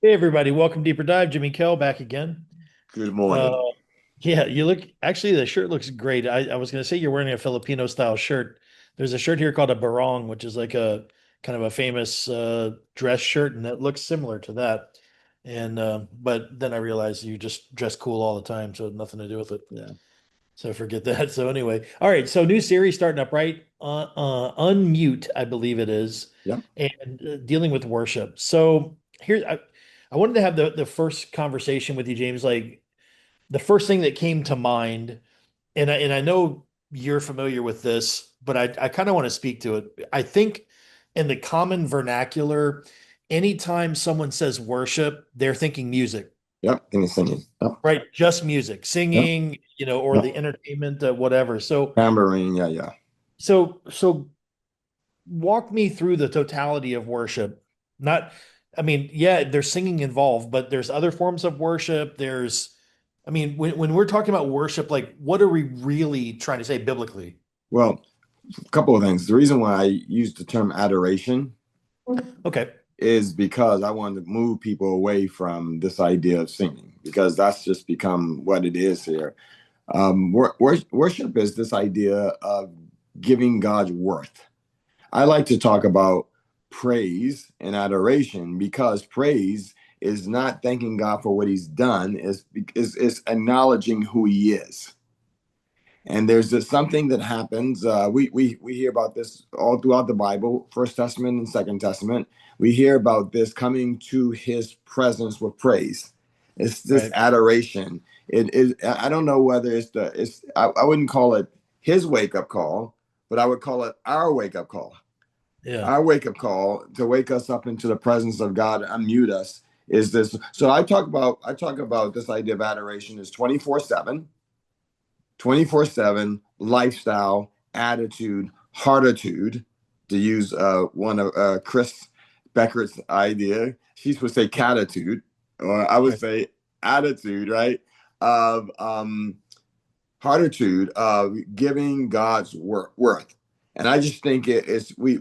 Hey everybody, welcome to Deeper Dive. Jimmy Kell back again. Good Uh, morning. yeah, you look actually the shirt looks great. I was gonna say you're wearing a Filipino style shirt. There's a shirt here called a barong, which is like a kind of a famous dress shirt, and that looks similar to that. And but then I realized you just dress cool all the time, so it had nothing to do with it. Yeah. So forget that. So anyway, all right. So new series starting up, right? Unmute, I believe it is, Yeah. and dealing with worship. So here, I wanted to have the first conversation with you, James. Like the first thing that came to mind, and I know you're familiar with this, but I kind of want to speak to it. I think in the common vernacular, anytime someone says worship, they're thinking music, Yep. And it's singing. Yep. right? Just music, Yep. singing, or Yep. the entertainment, whatever. So, Tambourine. Yeah. Yeah. so walk me through the totality of worship. Not, I mean, yeah, there's singing involved, but there's other forms of worship. I mean, when we're talking about worship, like, what are we really trying to say biblically? Well, a couple of things. The reason why I use the term adoration Okay, is because I wanted to move people away from this idea of singing because that's just become what it is here. Worship is this idea of giving God's worth. I like to talk about praise and adoration because praise is not thanking God for what He's done, is acknowledging who He is. And there's just something that happens. We hear about this all throughout the Bible, First Testament and Second Testament. We hear about this coming to His presence with praise. It's this right. adoration. It is. I don't know whether it's the. It's. I wouldn't call it His wake up call, but I would call it our wake up call. Yeah. Our wake up call to wake us up into the presence of God, unmute us. Is this? So I talk about this idea of adoration is 24/7 lifestyle, attitude, heartitude, to use one of Chris Becker's idea. She would say catitude, or I would Right. say attitude, right? Of heartitude of giving God's worth. And I just think it's we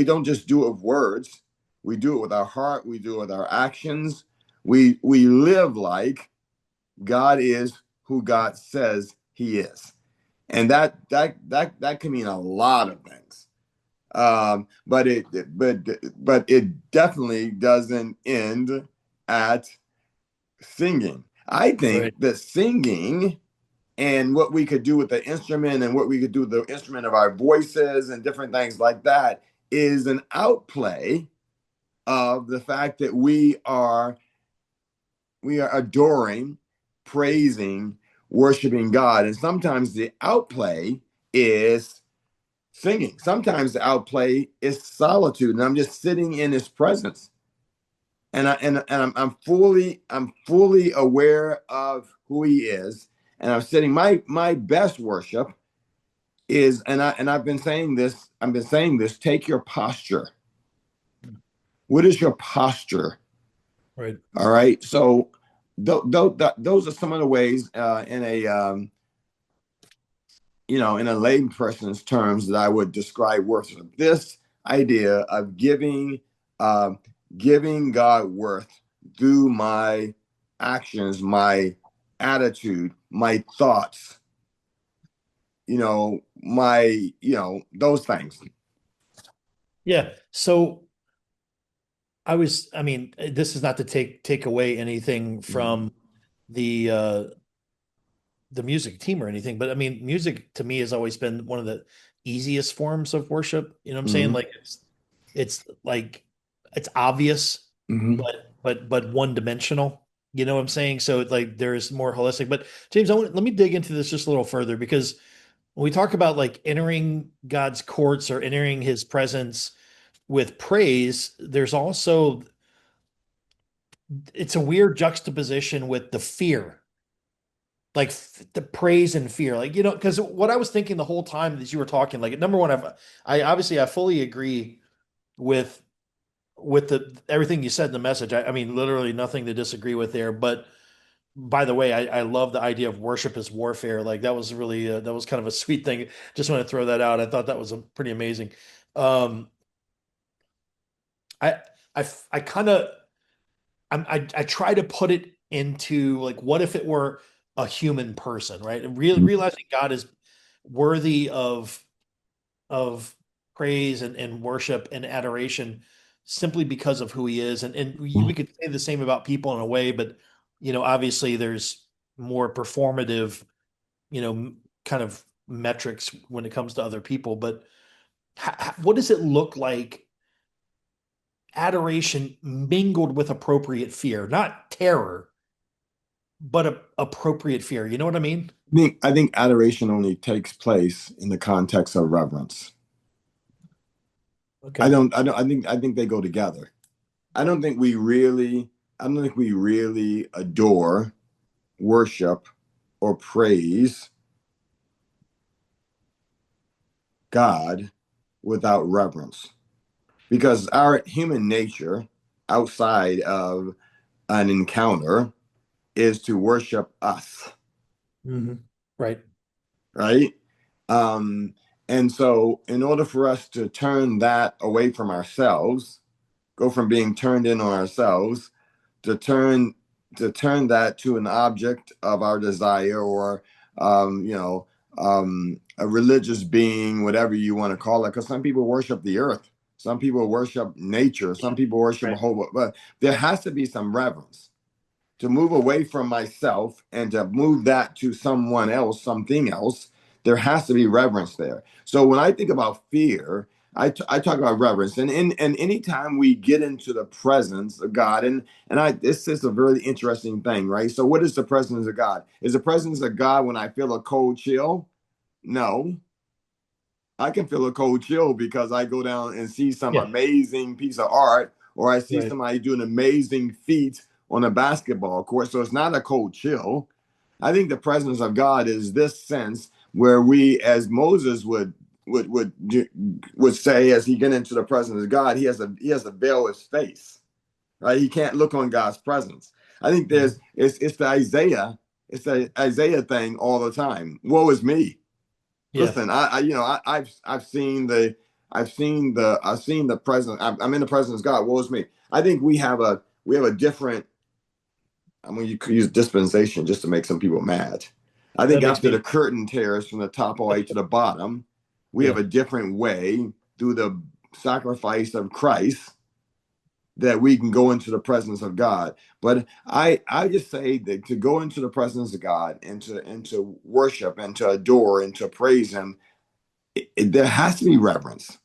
don't just do it with words. We do it with our heart. We do it with our actions. We live like God is who God says He is, and that can mean a lot of things. But it definitely doesn't end at singing. I think Right. that singing and what we could do with the instrument and what we could do with the instrument of our voices and different things like that is an outplay of the fact that we are adoring, praising, worshiping God. And sometimes the outplay is singing. Sometimes the outplay is solitude, and I'm just sitting in His presence. And I'm fully aware of who He is, and I'm sitting. My best worship is, and I've been saying this. I've been saying this. Take your posture. What is your posture? Right. All right. So those are some of the ways in a lay person's terms that I would describe worship. This idea of uh, giving God worth through my actions, my attitude, my thoughts, those things. Yeah. So I mean, this is not to take away anything Mhm. from the the music team or anything, but I mean, music to me has always been one of the easiest forms of worship. You know what I'm saying? Mhm. Like it's like it's obvious, Mhm. but one dimensional. You know what I'm saying? So it's like there's more holistic. But James, let me dig into this just a little further because when we talk about like entering God's courts or entering his presence with praise, there's also it's a weird juxtaposition with the fear, like the praise and fear, like because what I was thinking the whole time that you were talking, like number one, I fully agree with the everything you said in the message. I mean, literally nothing to disagree with there. But by the way, I love the idea of worship as warfare. Like that was really that was kind of a sweet thing. Just want to throw that out. I thought that was a pretty amazing. Um, I I kind of I try to put it into like, what if it were a human person, right? And realizing God is worthy of praise and worship and adoration simply because of who he is. And we could say the same about people in a way, but obviously there's more performative, kind of metrics when it comes to other people. But what does it look like? Adoration mingled with appropriate fear, not terror, but appropriate fear. You know what I mean? I think adoration only takes place in the context of reverence. Okay. I think they go together. I don't think we really I don't think we really adore, worship, or praise God without reverence. Because our human nature outside of an encounter is to worship us, Hmm. Right. right? Um, and so, in order for us to turn that away from ourselves, go from being turned in on ourselves to turn that to an object of our desire, or um, you know a religious being, whatever you want to call it, because some people worship the earth, some people worship nature, some people worship a Right. whole, but there has to be some reverence to move away from myself and to move that to someone else, something else. There has to be reverence there. So when I think about fear, I talk about reverence, and anytime we get into the presence of God, and this is a really interesting thing, right? So what is the presence of God? Is the presence of God when I feel a cold chill? No, I can feel a cold chill because I go down and see some Yeah. amazing piece of art, or I see Right. somebody do an amazing feat on a basketball court. So it's not a cold chill. I think the presence of God is this sense where we, as Moses would would would say, as he get into the presence of God, he has to veil his face, right? He can't look on God's presence. I think Mhm. it's the Isaiah thing all the time. Woe is me. Yeah. Listen, I've seen the presence. I'm in the presence of God. Woe is me. I think we have a different. I mean, you could use dispensation just to make some people mad. I That think makes after me. the curtain tears from the top all the way to the bottom, we have Yeah. a different way through the sacrifice of Christ that we can go into the presence of God. But I just say that to go into the presence of God and to worship and to adore and to praise Him, there has to be reverence.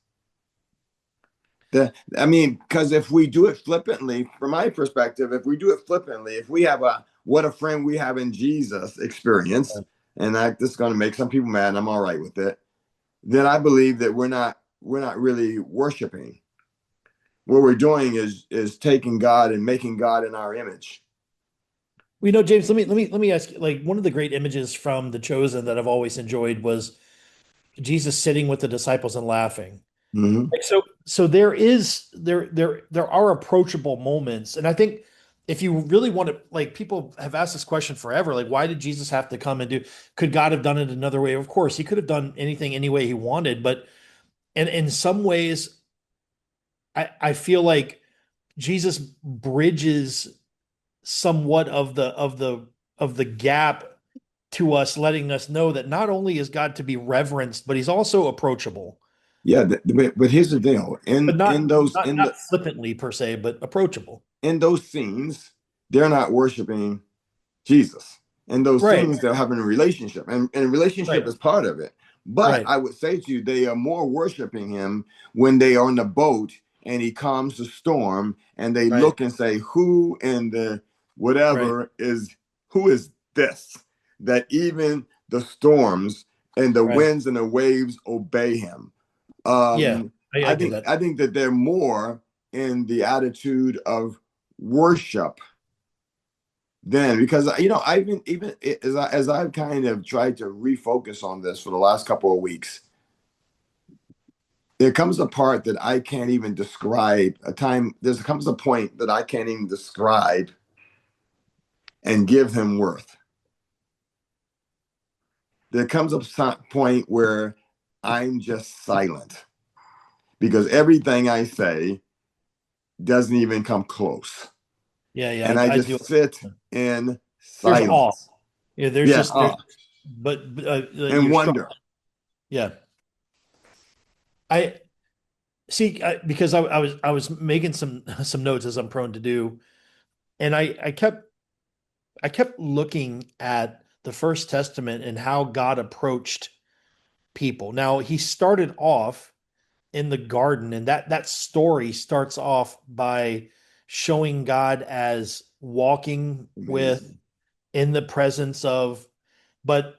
I mean, because if we do it flippantly, from my perspective, if we do it flippantly, if we have a "what a friend we have in Jesus" experience, and this is going to make some people mad, and I'm all right with it, then I believe that we're not really worshiping. What we're doing is taking God and making God in our image. James, let me ask you, like, one of the great images from The Chosen that I've always enjoyed was Jesus sitting with the disciples and laughing. Hmm. Like, so there are approachable moments, and I think if you really want to, like, people have asked this question forever, like, why did Jesus have to come and do? Could God have done it another way? Of course, he could have done anything any way he wanted, but and in some ways, I feel like Jesus bridges somewhat of the gap to us, letting us know that not only is God to be reverenced, but he's also approachable. Yeah, but here's the deal: But in not in those not in the not flippantly per se, but approachable. in those scenes, they're not worshiping Jesus. In those Right, scenes, they're having a relationship, and relationship right, is part of it. But right, I would say to you, they are more worshiping Him when they are on the boat and He calms the storm, and they right, look and say, "Who in the right, whatever is who is this that even the storms and the right. winds and the waves obey Him?" Yeah, I I get think that. I think that they're more in the attitude of worship then, because I've been even as I've kind of tried to refocus on this for the last couple of weeks, there comes a part that I can't even describe a time. There comes a point that I can't even describe and give Him worth. There comes a point where I'm just silent because everything I say doesn't even come close. Yeah, yeah, and I I do. just sit in There's awe. silence. Yeah, there's Yeah, just there, oh, but and you're strong. wonder. Yeah, I see. Because I was making some notes as I'm prone to do, and I kept looking at the First Testament and how God approached people. Now he started off in the garden, and that story starts off by showing God as walking with, Amazing. in the presence of, but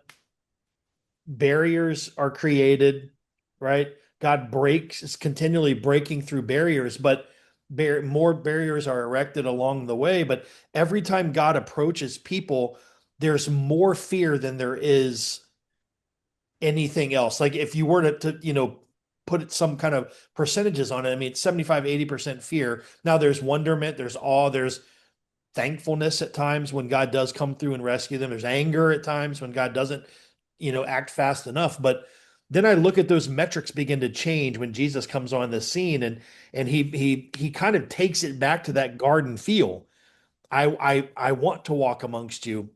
barriers are created, right? God breaks, is continually breaking through barriers, but more barriers are erected along the way. But every time God approaches people, there's more fear than there is anything else. Like if you were to put some kind of percentages on it, I mean, it's 75, 80% fear. Now there's wonderment, there's awe, there's thankfulness at times when God does come through and rescue them. There's anger at times when God doesn't, act fast enough. But then I look at those metrics begin to change when Jesus comes on the scene, and he kind of takes it back to that garden feel. I want to walk amongst you.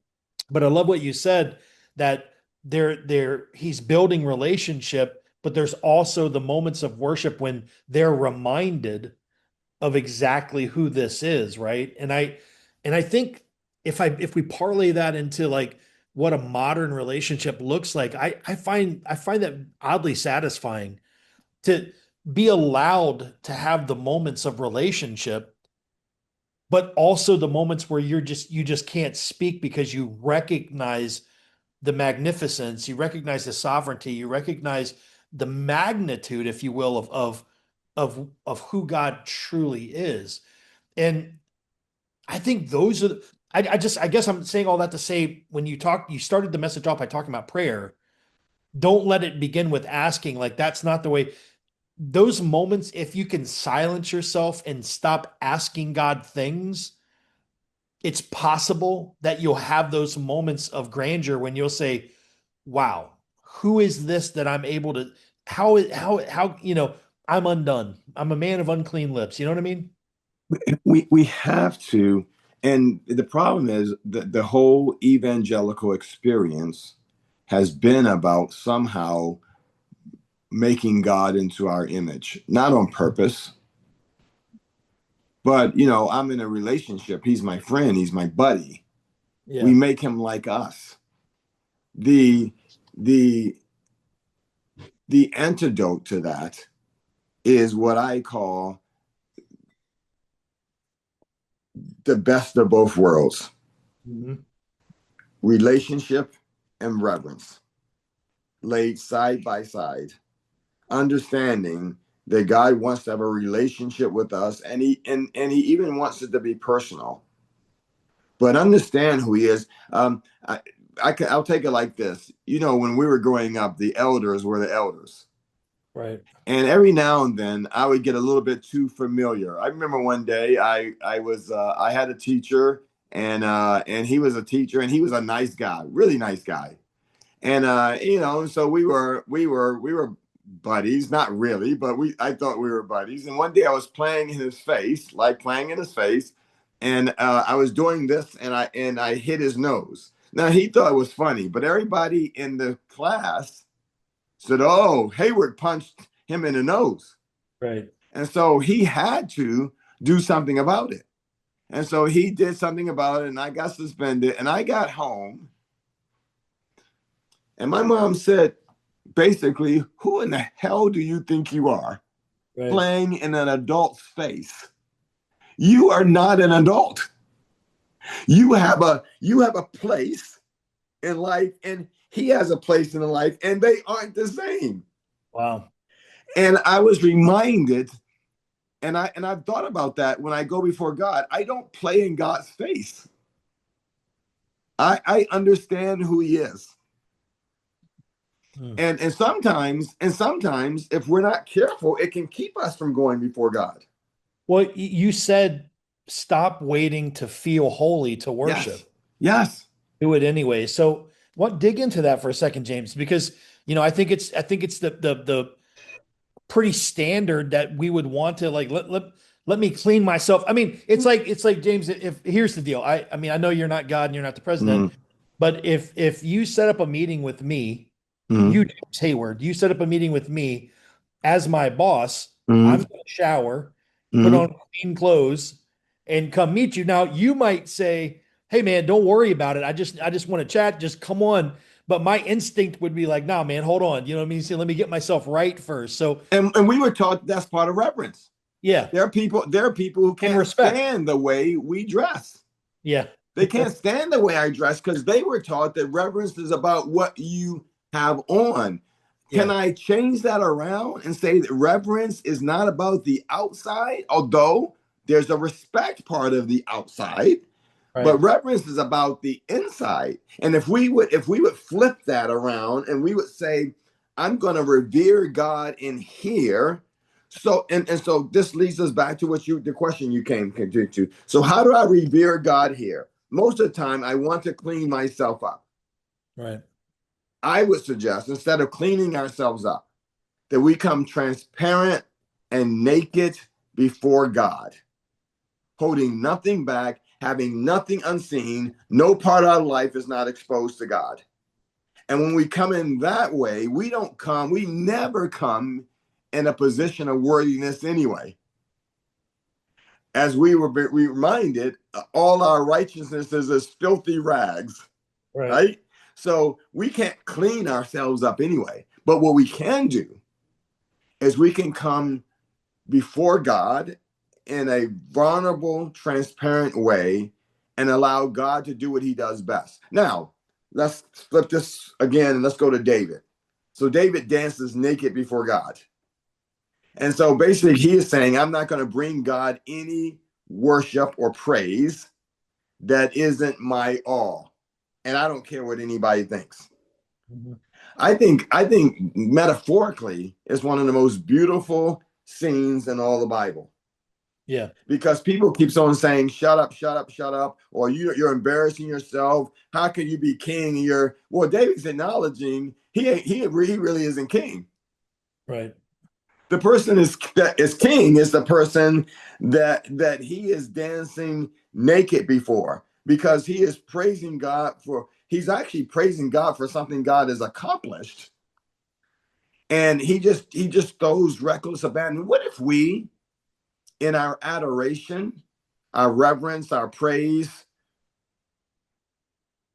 But I love what you said, that he's building relationship, but there's also the moments of worship when they're reminded of exactly who this is, right? And I think if we parlay that into like what a modern relationship looks like, I find that oddly satisfying to be allowed to have the moments of relationship, but also the moments where you just can't speak because you recognize the magnificence, you recognize the sovereignty, you recognize the magnitude, if you will, of who God truly is. And I think those are I guess I'm saying all that to say, when you started the message off by talking about prayer, don't let it begin with asking. Like that's not the way. Those moments, if you can silence yourself and stop asking God things, it's possible that you'll have those moments of grandeur when you'll say, wow, who is this that I'm able to, how, I'm undone. I'm a man of unclean lips. You know what I mean? We have to, and the problem is that the whole evangelical experience has been about somehow making God into our image, not on purpose, but I'm in a relationship. He's my friend, he's my buddy. We Yeah. make him like us. The the the antidote to that is what I call the best of both worlds: Mhm. relationship and reverence laid side by side, understanding that God wants to have a relationship with us, and he even wants it to be personal. But understand who he is. I'll take it like this. When we were growing up, the elders were the elders. Right. And every now and then I would get a little bit too familiar. I remember one day I had a teacher, and he was a teacher, and he was a nice guy, really nice guy. And so we were buddies, not really, but I thought we were buddies. And one day I was playing in his face, like playing in his face, and I was doing this, and I hit his nose. Now he thought it was funny, but everybody in the class said, "Oh, Hayward punched him in the nose," Right. and so he had to do something about it. And so he did something about it, and I got suspended, and I got home. And my mom said, basically, who in the hell do you think you are, Right. playing in an adult's face? You are not an adult. You have a place in life, and he has a place in life, and they aren't the same. Wow. And I was reminded, and I've thought about that when I go before God. I don't play in God's face. I understand who he is. Hmm. And sometimes if we're not careful, it can keep us from going before God. Well, you said stop waiting to feel holy to Yes. worship. Yes. Do it anyway. So, what dig into that for a second, James, because I think it's the pretty standard that we would want to like, let me clean myself. I mean, it's like James, if here's the deal. I mean, I know you're not God and you're not the president, Mm, but if you set up a meeting with me, you mm, James Hayward, you set up a meeting with me as my boss, I'm mm, going to shower, put mm. on clean clothes, and come meet you. Now, you might say, "Hey, man, don't worry about it. I just want to chat. Just come on." But my instinct would be like, "Nah, man, hold on. You know what I mean? See, let me get myself right first." So, And we were taught that's part of reverence. yeah, There are people who and can't respect. stand the way we dress. Yeah, They can't stand the way I dress because they were taught that reverence is about what you have on. Can yeah, I change that around and say that reverence is not about the outside, although there's a respect part of the outside, but right. reverence is about the inside. And if we would flip that around and we would say, I'm going to revere God in here. So and so this leads us back to the question you came to. So how do I revere God here? Most of the time, I want to clean myself up. Right. I would suggest instead of cleaning ourselves up, that we come transparent and naked before God, holding nothing back, having nothing unseen. No part of our life is not exposed to God. And when we come in that way, we never come in a position of worthiness anyway. As we were reminded, all our righteousness is as filthy rags, Right. right? So we can't clean ourselves up anyway. But what we can do is we can come before God in a vulnerable, transparent way and allow God to do what he does best. Now, let's flip this again and let's go to David. So David dances naked before God. And so basically he is saying, I'm not going to bring God any worship or praise that isn't my all. And I don't care what anybody thinks. Mhm. I think metaphorically is one of the most beautiful scenes in all the Bible Yeah. because people keeps on saying shut up, shut up, shut up, or you're embarrassing yourself. How can you be king? Well, David's acknowledging he really isn't king. Right. The person that is king is the person that he is dancing naked before because he's actually praising God for something God has accomplished. And he just throws reckless abandon. What if we, in our adoration, our reverence, our praise,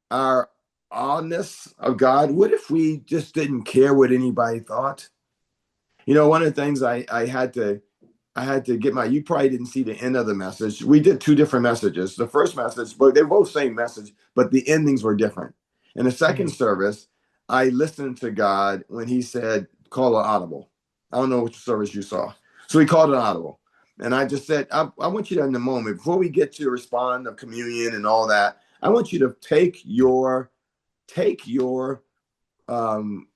our awness of God, what if we just didn't care what anybody thought? One of the things I had to get you probably didn't see the end of the message. We did two different messages. The first message, but they're both same message, but the endings were different. In the second Mhm. service, I listened to God when he said, call an audible. I don't know which service you saw. So he called an audible. And I just said, I want you to, in the moment, before we get to respond of communion and all that, I want you to take your, um,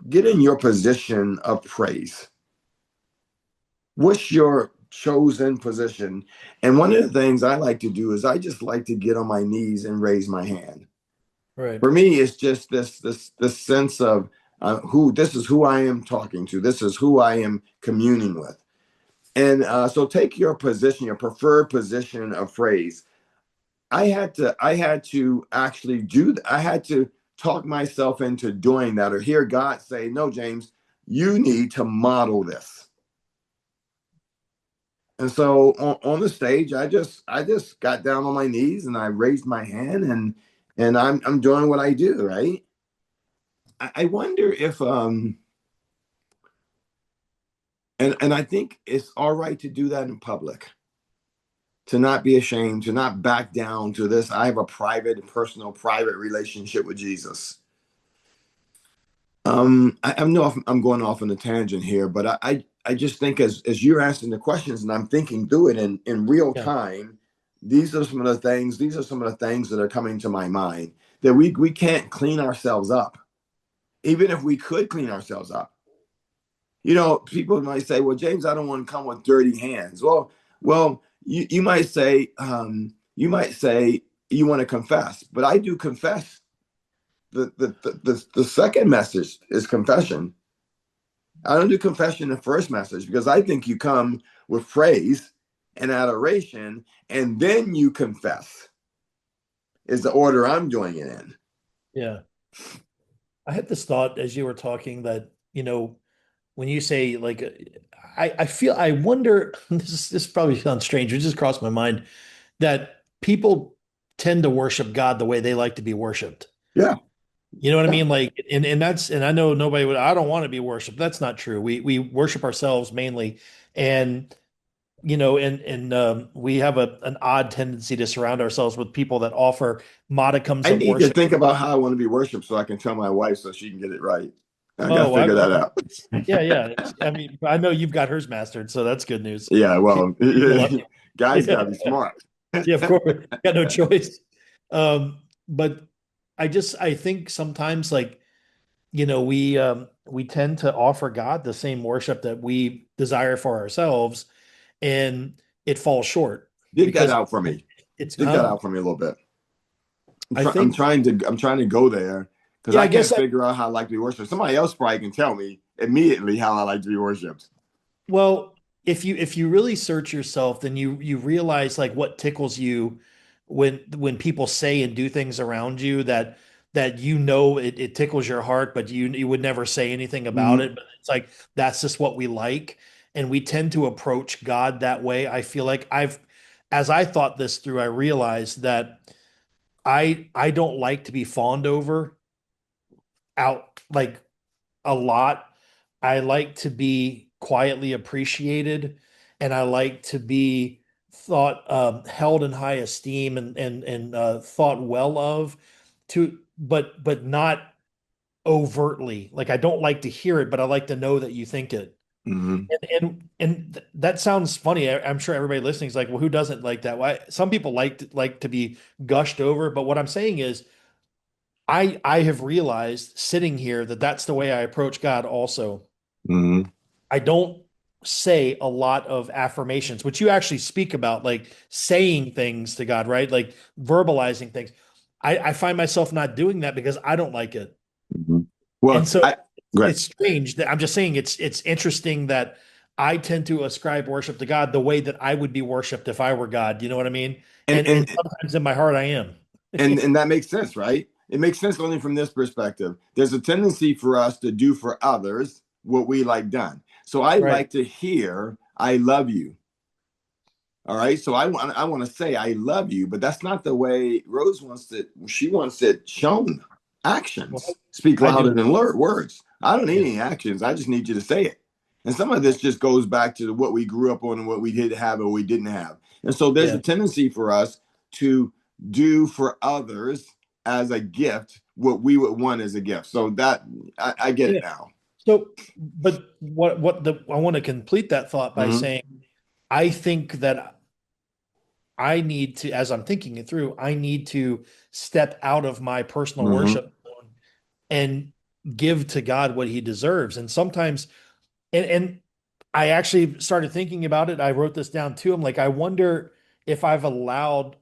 get in your position of praise. What's your chosen position? And one of the things I like to do is I just like to get on my knees and raise my hand. Right. For me, it's just this sense of who this is who I am talking to. This is who I am communing with. And so take your position, your preferred position of praise. I had to actually do that. I had to talk myself into doing that or hear God say, no, James, you need to model this. And so on the stage, I just got down on my knees and I raised my hand and I'm doing what I do, right? I wonder if and I think it's all right to do that in public, to not be ashamed, to not back down to this. I have a personal, private relationship with Jesus. I know I'm going off on a tangent here, but I just think as you're asking the questions and I'm thinking through it in real Yeah. time, these are some of the things that are coming to my mind that we can't clean ourselves up, even if we could clean ourselves up. People might say, "Well, James, I don't want to come with dirty hands." Well, you might say you want to confess, but I do confess. The second message is confession. I don't do confession in the first message because I think you come with praise and adoration, and then you confess. Is the order I'm doing it in. Yeah. I had this thought as you were talking that, when you say like, I wonder, this probably sounds strange. It just crossed my mind that people tend to worship God the way they like to be worshiped. Yeah. You know what I Yeah. mean? Like, and I know nobody would, I don't want to be worshiped. That's not true. We worship ourselves mainly. And, we have an odd tendency to surround ourselves with people that offer modicums I of need to worship. think about how I want to be worshiped so I can tell my wife so she can get it right. I got to Oh, figure that out. yeah, yeah. I mean, I know you've got hers mastered, so that's good news. Yeah, She, well, she's a lot. guys got Yeah, to be smart. yeah, of course. Got no choice. But I think sometimes like, we tend to offer God the same worship that we desire for ourselves, and it falls short Dig that because out for me. it's, Dig that out for me a little bit. I I'm think, trying to go there because yeah, I I guess can't figure out how I like to be worshipped. Somebody else probably can tell me immediately how I like to be worshipped. well, if you really search yourself, then you realize like what tickles you when people say and do things around you that it tickles your heart, but you would never say anything about Mm-hmm. it. But it's like that's just what we like, and we tend to approach God that way. I feel like as I thought this through, I realized that I don't like to be fawned over out like a lot. I like to be quietly appreciated, and I like to be thought held in high esteem and thought well of but not overtly. Like I don't like to hear it, but I like to know that you think it. Mm-hmm. That sounds funny. I'm sure everybody listening is like, well, who doesn't like that? Why some people like to be gushed over, but what I'm saying is I have realized sitting here that that's the way I approach God also. Mm-hmm. I don't say a lot of affirmations, which you actually speak about, like saying things to God, right? Like verbalizing things. I find myself not doing that because I don't like it. Mm-hmm. And Well, so I go ahead. it's strange that I'm just saying it's interesting that I tend to ascribe worship to God the way that I would be worshiped if I were God. You know what I mean? And And sometimes in my heart I am. and that makes sense, right? It makes sense only from this perspective. There's a tendency for us to do for others what we like done. So I Right. like to hear "I love you." All right. So I want to say I love you, but that's not the way Rose wants it. She wants it shown. Well, Actions speak I louder do. than words. I don't need Yeah. any actions. I just need you to say it. And some of this just goes back to what we grew up on and what we did have or we didn't have. And so there's Yeah. a tendency for us to do for others as a gift what we would want as a gift. So that I get Yeah. it now. So, but I want to complete that thought by Mm-hmm. saying, I think that I need to, as I'm thinking it through, I need to step out of my personal Mm-hmm. worship zone and give to God what he deserves. And sometimes, and I actually started thinking about it. I wrote this down too. I'm like, I wonder if I've allowed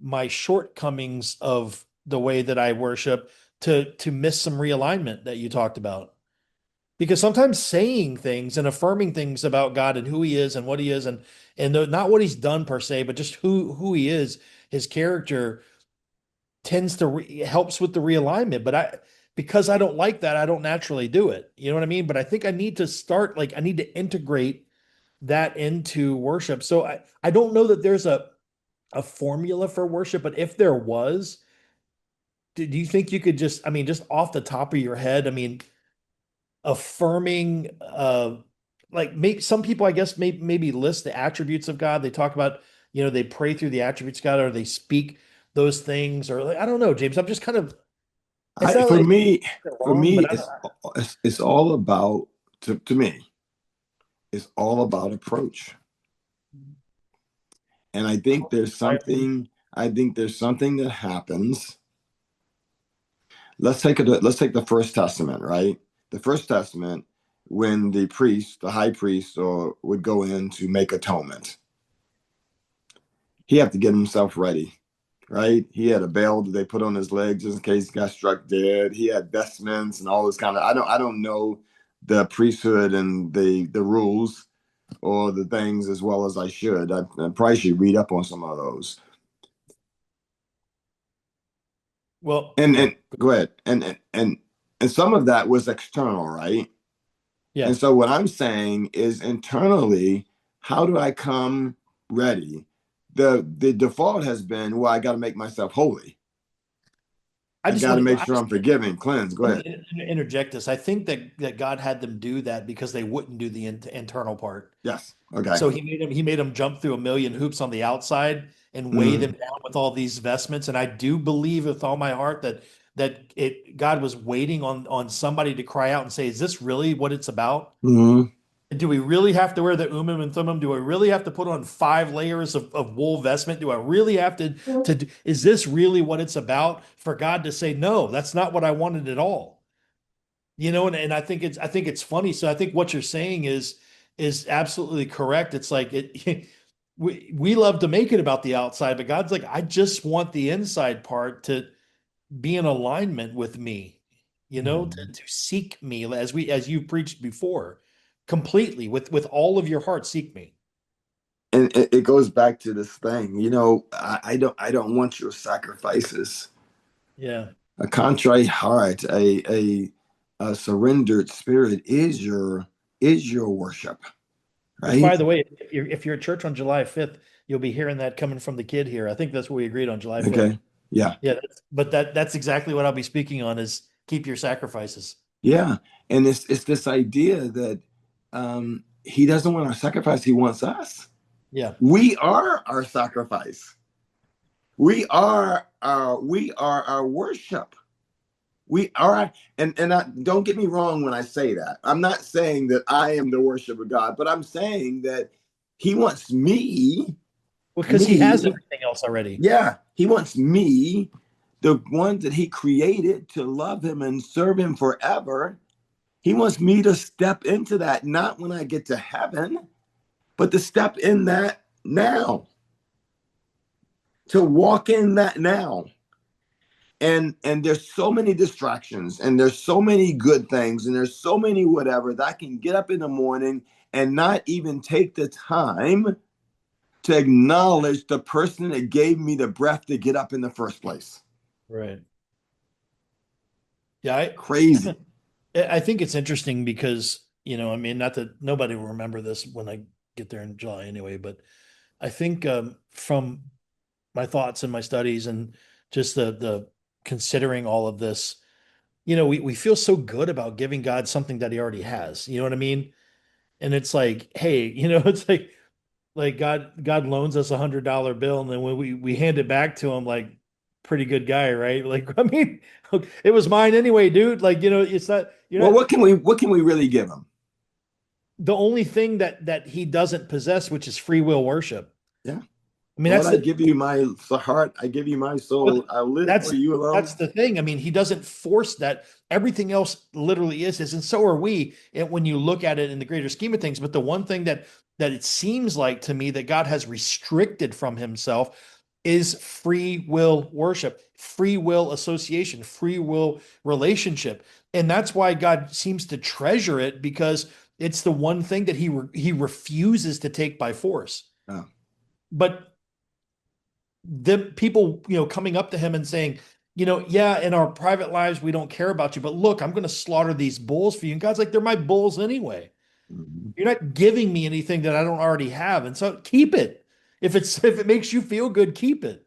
my shortcomings of the way that I worship to miss some realignment that you talked about. Because sometimes saying things and affirming things about God and who he is and what he is not what he's done per se, but just who he is, his character tends to helps with the realignment. But because I don't like that, I don't naturally do it. You know what I mean? But I think I need to start like I need to integrate that into worship. So I don't know that there's a formula for worship, but if there was, do you think you could just, I mean, just off the top of your head, I mean, affirming like make some people I guess maybe list the attributes of God. They talk about, they pray through the attributes of God, or they speak those things, or like, I don't know, James. I'm just kind of, it's I not for like me they're for wrong, me but I it's don't. it's all about to me it's all about approach. And I think there's something that happens. Let's take the first testament, right? The first testament, when the priest, the high priest, or would go in to make atonement, he had to get himself ready, right? He had a bell that they put on his legs just in case he got struck dead. He had vestments and all this kind of. I don't know the priesthood and the rules, or the things as well as I should. I probably should read up on some of those. Well, And yeah, go ahead. And some of that was external, right? yeah. And so what I'm saying is internally, how do I come ready? The default has been, well, I got to make myself holy. I I just got to want to make sure I'm forgiven, cleansed. Go let me ahead. interject this. I think that God had them do that because they wouldn't do the internal part. Yes. Okay. So he made them jump through a million hoops on the outside and weigh them Mm-hmm. down with all these vestments. And I do believe with all my heart that God was waiting on somebody to cry out and say, "Is this really what it's about? Mm-hmm. Do we really have to wear the Urim and Thummim? Do I really have to put on 5 layers of wool vestment? Do I really have is this really what it's about for God to say, no, that's not what I wanted at all? And I think it's funny. So I think what you're saying is absolutely correct. It's like we love to make it about the outside, but God's like, I just want the inside part to be in alignment with me, to seek me as you preached before, completely with all of your heart, seek me. And it goes back to this thing, I don't want your sacrifices. Yeah. A contrite heart, a surrendered spirit is your worship, Which, by right? the way, if you're at church on July 5th, you'll be hearing that coming from the kid here. I think that's what we agreed on July 5th. Okay. Yeah. Yeah, but that's exactly what I'll be speaking on is keep your sacrifices. Yeah. And it's this idea that he doesn't want our sacrifice, he wants us. Yeah. We are our sacrifice. We are our worship. We are, and don't get me wrong when I say that. I'm not saying that I am the worship of God, but I'm saying that He wants Well, because he me, has everything else already. yeah, He wants me, the one that He created to love Him and serve Him forever. He wants me to step into that, not when I get to heaven, but to step in that now, to walk in that now. And there's so many distractions and there's so many good things and there's so many whatever that I can get up in the morning and not even take the time to acknowledge the person that gave me the breath to get up in the first place. Right. Yeah, Crazy. I think it's interesting because, I mean, not that nobody will remember this when I get there in July anyway, but I think from my thoughts and my studies and just the considering all of this, we feel so good about giving God something that he already has. You know what I mean? And it's like, hey, it's like God loans us $100 bill, and then when we hand it back to him, like, pretty good guy, right? Like, I mean, it was mine anyway, dude. Like, it's not you're Well, not what can we really give them? the only thing that he doesn't possess, which is free will worship. Yeah. I mean, Lord, that's I the give you my heart. I give you my soul. but I live for that's you alone. that's the thing. I mean, he doesn't force that. Everything else literally is, and so are we. And when you look at it in the greater scheme of things, but the one thing that it seems like to me that God has restricted from himself is free will worship, free will association, free will relationship. And that's why God seems to treasure it because it's the one thing that he refuses to take by force. Oh, But the people, coming up to him and saying, yeah, in our private lives, we don't care about you, but look, I'm going to slaughter these bulls for you. And God's like, they're my bulls anyway. mhm. You're not giving me anything that I don't already have. And so keep it. If it makes you feel good, keep it.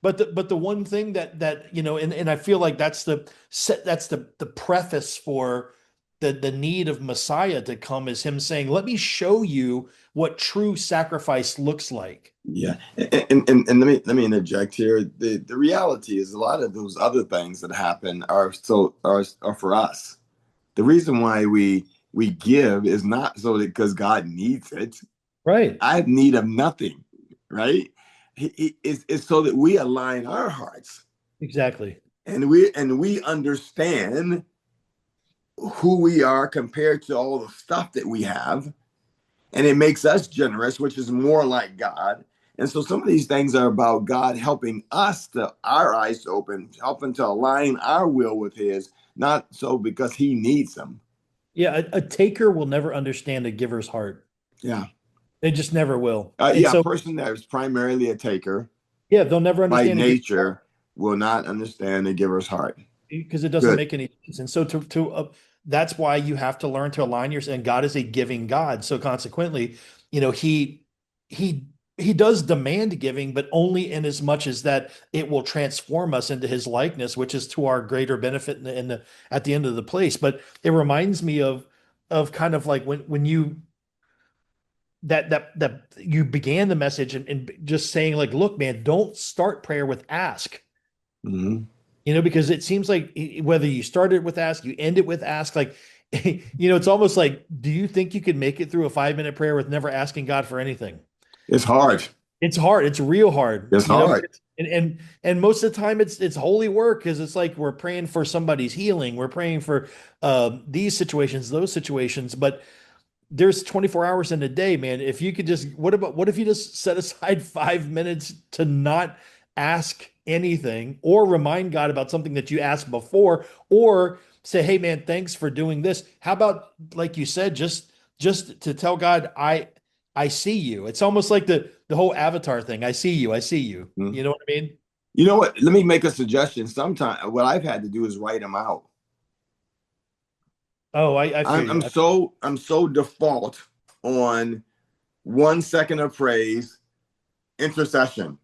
But the one thing and I feel like that's the preface for the need of Messiah to come is him saying, let me show you what true sacrifice looks like. Yeah, and let me interject here. The reality is a lot of those other things that happen are for us. The reason why we give is not so that because God needs it. Right. I have need of nothing, right? It's so that we align our hearts Exactly. and we understand who we are compared to all the stuff that we have, and it makes us generous, which is more like God. And so some of these things are about God helping us to our eyes to open, helping to align our will with His, not so because He needs them. Yeah, a taker will never understand a giver's heart. Yeah. They just never will. And Yeah. A so, person that is primarily a taker yeah, they'll never by understand it nature will not understand the giver's heart. because it doesn't Good. make any sense. And so that's why you have to learn to align yourself. And God is a giving God. So consequently, he he does demand giving, but only in as much as that it will transform us into his likeness, which is to our greater benefit in the at the end of the place. But it reminds me of kind of like when you that you began the message and just saying like, look, man, don't start prayer with ask. Hmm. Because it seems like whether you start it with ask, you end it with ask, like, it's almost like, do you think you could make it through a 5 minute prayer with never asking God for anything? It's hard. It's hard. It's real hard, It's hard. and most of the time it's holy work because it's like we're praying for somebody's healing. We're praying for these situations, those situations, but there's 24 hours in a day, man. If you could just, what if you just set aside 5 minutes to not ask anything or remind God about something that you asked before, or say, hey, man, thanks for doing this. How about, like you said, just to tell God, I see you. It's almost like the whole avatar thing. I see you. I see you. Mhm. You know what I mean? You know what? Let me make a suggestion. Sometimes what I've had to do is write them out. Oh, I feel I'm, you. I'm so I'm so default on 1 second of praise, intercession,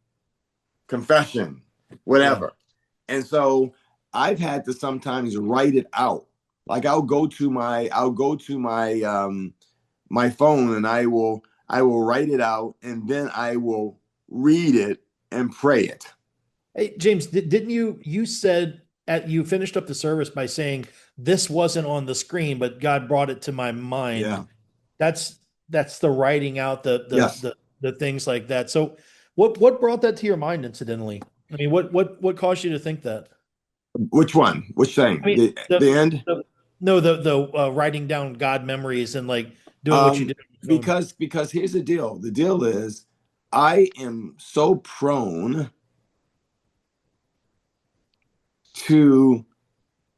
confession, Yeah. whatever. And so I've had to sometimes write it out. Like I'll go to my my phone and I will write it out and then I will read it and pray it. Hey, James, didn't you said you finished up the service by saying this wasn't on the screen, but God brought it to my mind. Yeah. That's that's the writing out Yes. the things like that. So what brought that to your mind incidentally? I mean, what caused you to think that? Which one? Which I thing? mean, The end? the no, the writing down God memories and like doing what you Um, did on your phone. because here's the deal. The deal is I am so prone to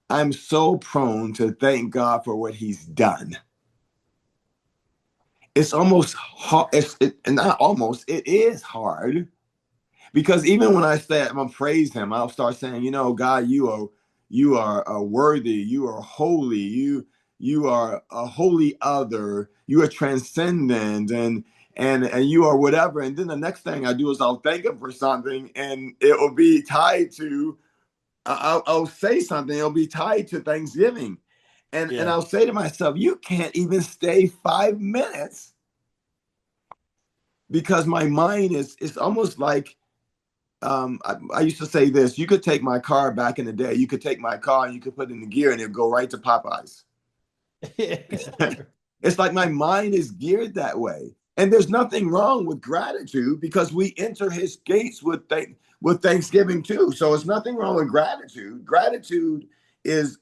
I'm so prone to thank God for what He's done. It's almost hard. And not almost. It is hard because even when I say I'm gonna praise Him, I'll start saying, God, you are worthy. You are holy. You are a holy other. You are transcendent, and you are whatever. And then the next thing I do is I'll thank Him for something, and it will be tied to. I'll say something. It'll be tied to Thanksgiving, and Yeah. I'll say to myself, you can't even stay 5 minutes because my mind is it's almost like I used to say this. You could take my car back in the day. You could take my car and you could put it in the gear and it'd go right to Popeyes. It's like my mind is geared that way. And there's nothing wrong with gratitude because we enter his gates with thanksgiving too. So it's nothing wrong with gratitude. Gratitude is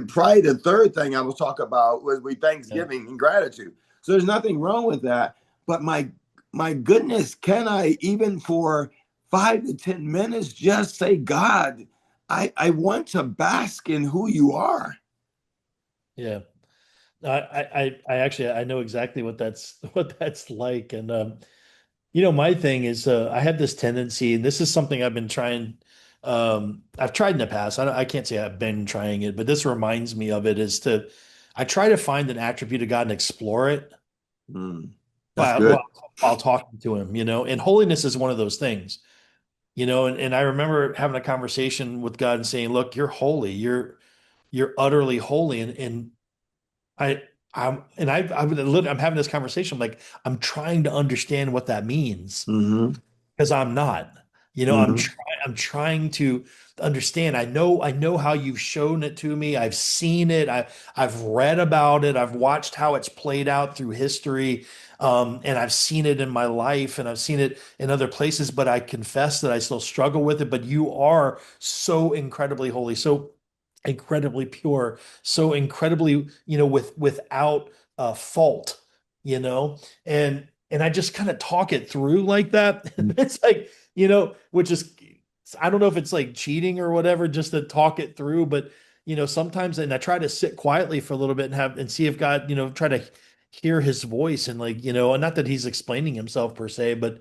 probably the third thing I will talk about was we Yeah. thanksgiving and gratitude. So there's nothing wrong with that. But my goodness, can I even for 5 to 10 minutes just say, God, I want to bask in who you are. Yeah. I actually I know exactly what that's what that's like. And my thing is I have this tendency, and this is something I've been trying. I've tried in the past. I can't say I've been trying it, but this reminds me of it. I try to find an attribute of God and explore it Mm, that's while good. while, while talking to Him. And holiness is one of those things. And I remember having a conversation with God and saying, "Look, you're holy. You're utterly holy." And I I'm having this conversation like I'm trying to understand what that means Hmm. because I'm not. Hmm. I'm trying to understand. I know how you've shown it to me. I've seen it. I've read about it. I've watched how it's played out through history. And I've seen it in my life and I've seen it in other places, but I confess that I still struggle with it. But you are so incredibly holy, so incredibly pure, so incredibly, without fault, you know, and I just kind of talk it through like that. It's like, which is, I don't know if it's like cheating or whatever, just to talk it through. But, sometimes, and I try to sit quietly for a little bit and see if God, try to hear his voice and like, not that he's explaining himself per se, but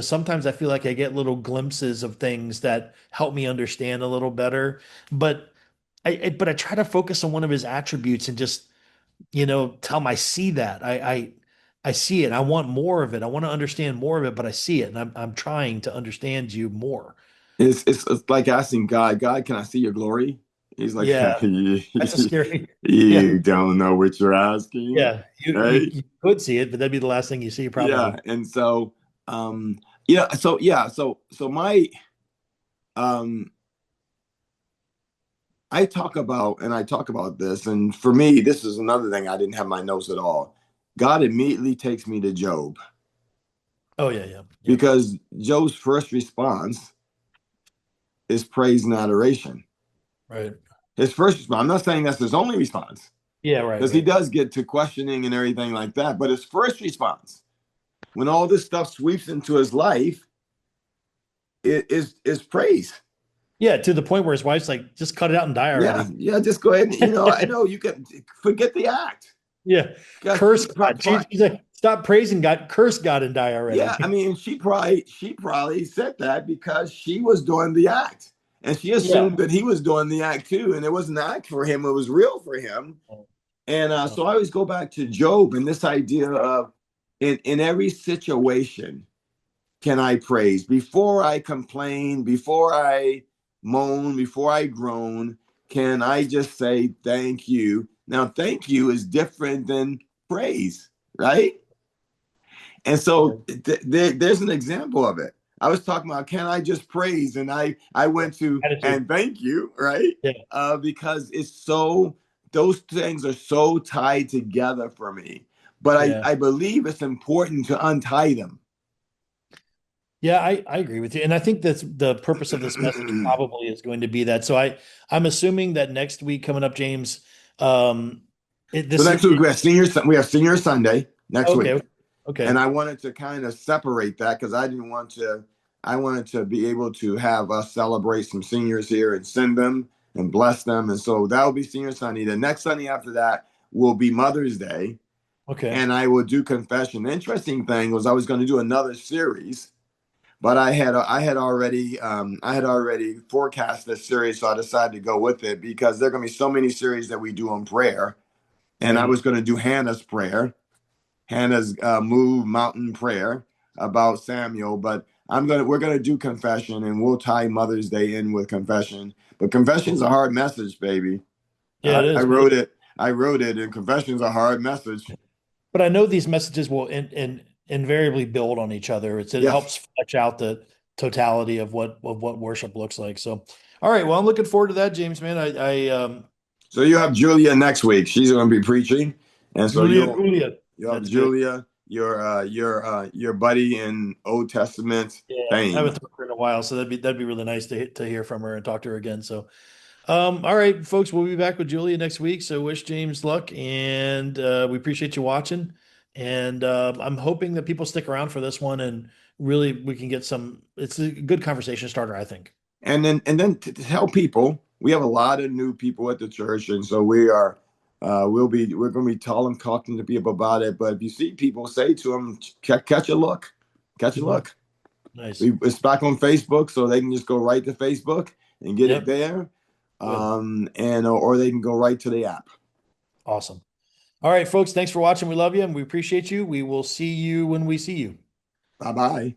sometimes I feel like I get little glimpses of things that help me understand a little better. But but I try to focus on one of his attributes and just, tell him I see that. I see it. I want more of it. I want to understand more of it, but I see it, and I'm trying to understand you more. It's like asking God, God, can I see your glory? He's like, Yeah, that's a scary. Yeah, you don't know what you're asking, yeah. You right? you could see it, but that'd be the last thing you see, Yeah. probably. And so, so my, um, I talk about this, and for me, this is another thing I didn't have my notes at all. God immediately takes me to Job Oh yeah, yeah, yeah. because Job's first response is praise and adoration. Right. His first response, I'm not saying that's his only response, Yeah, right, because he right. does get to questioning and everything like that. But his first response, when all this stuff sweeps into his life, is praise. Yeah, to the point where his wife's like, just cut it out and die Yeah, already. yeah. Just go ahead. And, I know you can forget the act. Yeah. Because Curse God. She's like, stop praising God, curse God and die yeah, I already. mean, she probably said that because she was doing the act, and she Yeah. assumed that he was doing the act too, and it wasn't an act for him; it was real for him. Oh, And oh, so I always go back to Job and this idea of in every situation, can I praise before I complain, before I moan, before I groan? Can I just say thank you? Now, thank you is different than praise, right? And so right. there's an example of it. I was talking about can I just praise, and I Yeah. went to Attitude. and thank you, right? Yeah. Because it's so those things are so tied together for me. But Yeah. I believe it's important to untie them. Yeah, I agree with you. And I think that's the purpose of this message probably is going to be that. So I'm assuming that next week coming up, James, um So this is next week we have senior Sunday next okay. week. And Okay. I wanted to kind of separate that because I wanted to be able to have us celebrate some seniors here and send them and bless them. And so that will be Senior Sunday. The next Sunday after that will be Mother's Day. Okay. And I will do confession. The interesting thing was I was going to do another series, but I had already forecast this series, so I decided to go with it because there are going to be so many series that we do on prayer. And I Right. was going to do Hannah's prayer, Hannah's move mountain prayer about Samuel, but we're gonna do confession, and we'll tie Mother's Day in with confession. But confession's Cool. a hard message, baby. Yeah, it I is. wrote it. I wrote it, and confession's a hard message. But I know these messages will invariably build on each other. It Yes. helps flesh out the totality of what worship looks like. So, all right. Well, I'm looking forward to that, James, man. So you have Julia next week. She's going to be preaching, and so Julia. you'll have That's good. Julia, your buddy in Old Testament Yeah, I fame. haven't talked to her in a while, so that'd be really nice to hear from her and talk to her again. So, all right, folks, we'll be back with Julia next week. So, wish James luck, and we appreciate you watching. And I'm hoping that people stick around for this one, and really we can get some. It's a good conversation starter, I think. And then to tell people we have a lot of new people at the church, and so we're going to be talking to people about it. But if you see people, say to them, catch a look, catch a Mhm. look. Nice. It's back on Facebook, so they can just go right to Facebook and get it Yep. there, Good. and or they can go right to the app. Awesome. All right, folks. Thanks for watching. We love you and we appreciate you. We will see you when we see you. Bye bye.